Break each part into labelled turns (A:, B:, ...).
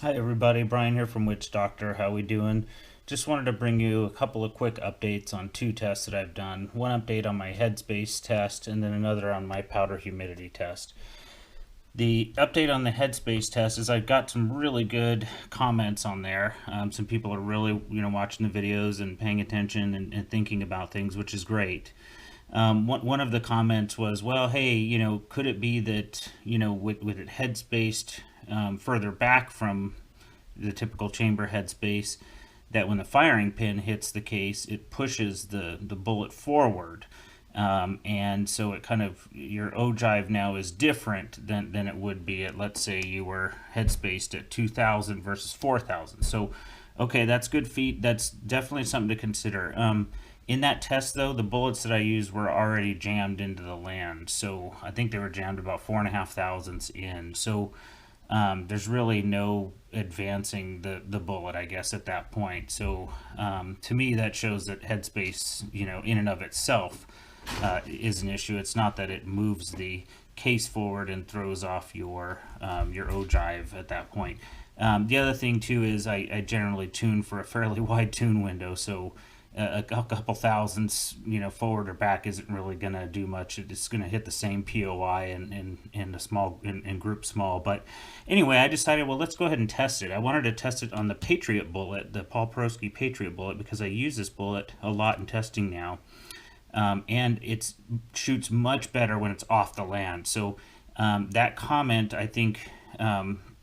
A: Hi everybody, Brian here from Witch Doctor. How we doing? Just wanted to bring you a couple of quick updates on two tests that I've done. One update on my Headspace test and then another on my powder humidity test. The update on the Headspace test is I've got some really good comments on there. Some people are really watching the videos and paying attention and thinking about things, which is great. One of the comments was, well, hey, could it be that, with it headspaced further back from the typical chamber headspace, that when the firing pin hits the case, it pushes the bullet forward. And so it kind of, your ogive now is different than it would be at, let's say you were headspaced at 2000 versus 4000. So, okay, that's good feed. That's definitely something to consider. In that test, though, the bullets that I used were already jammed into the land. So I think they were jammed about 4.5 thousandths in. So there's really no advancing the bullet, I guess, at that point. So to me, that shows that headspace, in and of itself is an issue. It's not that it moves the case forward and throws off your ogive at that point. The other thing, too, is I generally tune for a fairly wide tune window, so a couple thousandths, forward or back isn't really going to do much. It's going to hit the same POI in a small in group small. But anyway, I decided, well, let's go ahead and test it. I wanted to test it on the Patriot bullet, the Paul Prosky Patriot bullet, because I use this bullet a lot in testing now, and it shoots much better when it's off the land. So that comment, I think,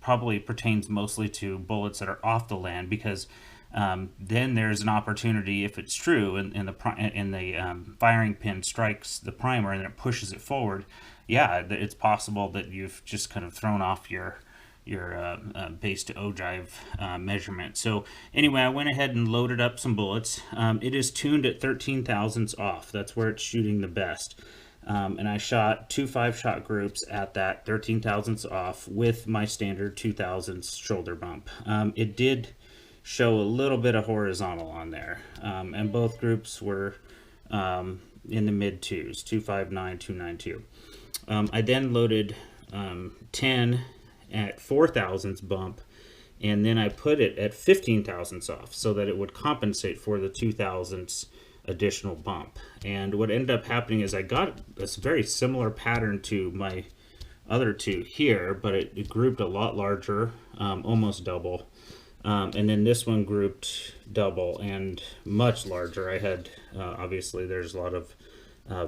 A: probably pertains mostly to bullets that are off the land, because then there's an opportunity, if it's true, and the firing pin strikes the primer and then it pushes it forward. Yeah, it's possible that you've just kind of thrown off your base to ogive measurement. So anyway, I went ahead and loaded up some bullets. It is tuned at 13 thousandths off. That's where it's shooting the best. And I shot two 5-shot groups at that 13 thousandths off with my standard 2 thousandths shoulder bump. It did show a little bit of horizontal on there, and both groups were in the mid twos, 259, 292. I then loaded 10 at 4 thousandths bump, and then I put it at 15 thousandths off so that it would compensate for the 2 thousandths additional bump. And what ended up happening is I got this very similar pattern to my other two here, but it grouped a lot larger, almost double. And then this one grouped double and much larger. I had, obviously there's a lot of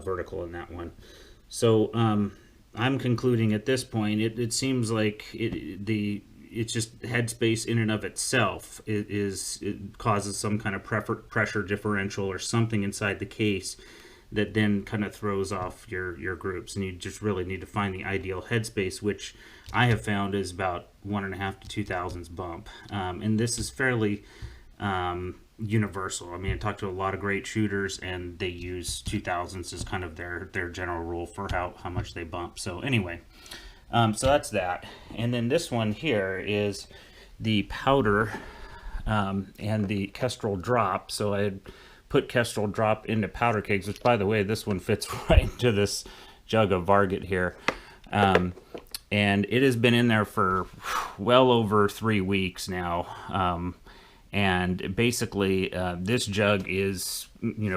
A: vertical in that one. So I'm concluding at this point, it seems like it's just headspace in and of itself. It causes some kind of pressure differential or something inside the case that then kind of throws off your groups, and you just really need to find the ideal headspace, which I have found is about 1.5 to 2 thousandths bump. And this is fairly universal. I mean, I talked to a lot of great shooters, and they use 2 thousandths as kind of their general rule for how much they bump. So anyway, so that's that. And then this one here is the powder and the Kestrel Drop. So I had put Kestrel Drop into powder kegs, which, by the way, this one fits right into this jug of Varget here. And it has been in there for well over 3 weeks now. And basically, this jug is,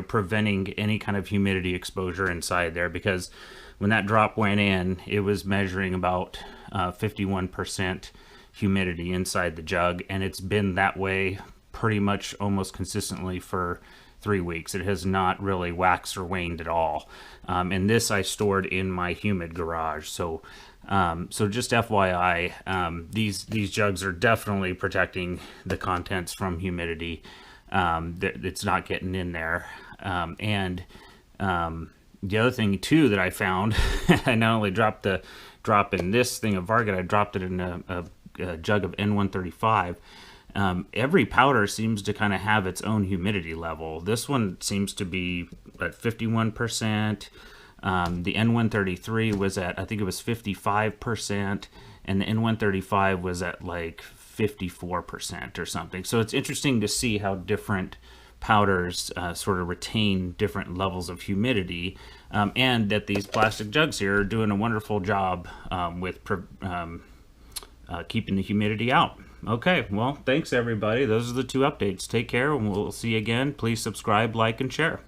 A: preventing any kind of humidity exposure inside there, because when that drop went in, it was measuring about 51% humidity inside the jug, and it's been that way pretty much almost consistently for 3 weeks. It has not really waxed or waned at all. And this I stored in my humid garage. So just FYI, these jugs are definitely protecting the contents from humidity. It's not getting in there. And the other thing too that I found, I not only dropped the drop in this thing of Varget, I dropped it in a jug of N135. Every powder seems to kind of have its own humidity level. This one seems to be at 51%. The N133 was at, I think it was 55%, and the N135 was at like 54% or something. So it's interesting to see how different powders sort of retain different levels of humidity, and that these plastic jugs here are doing a wonderful job with keeping the humidity out. Okay, well, thanks everybody. Those are the two updates. Take care, and we'll see you again. Please subscribe, like, and share.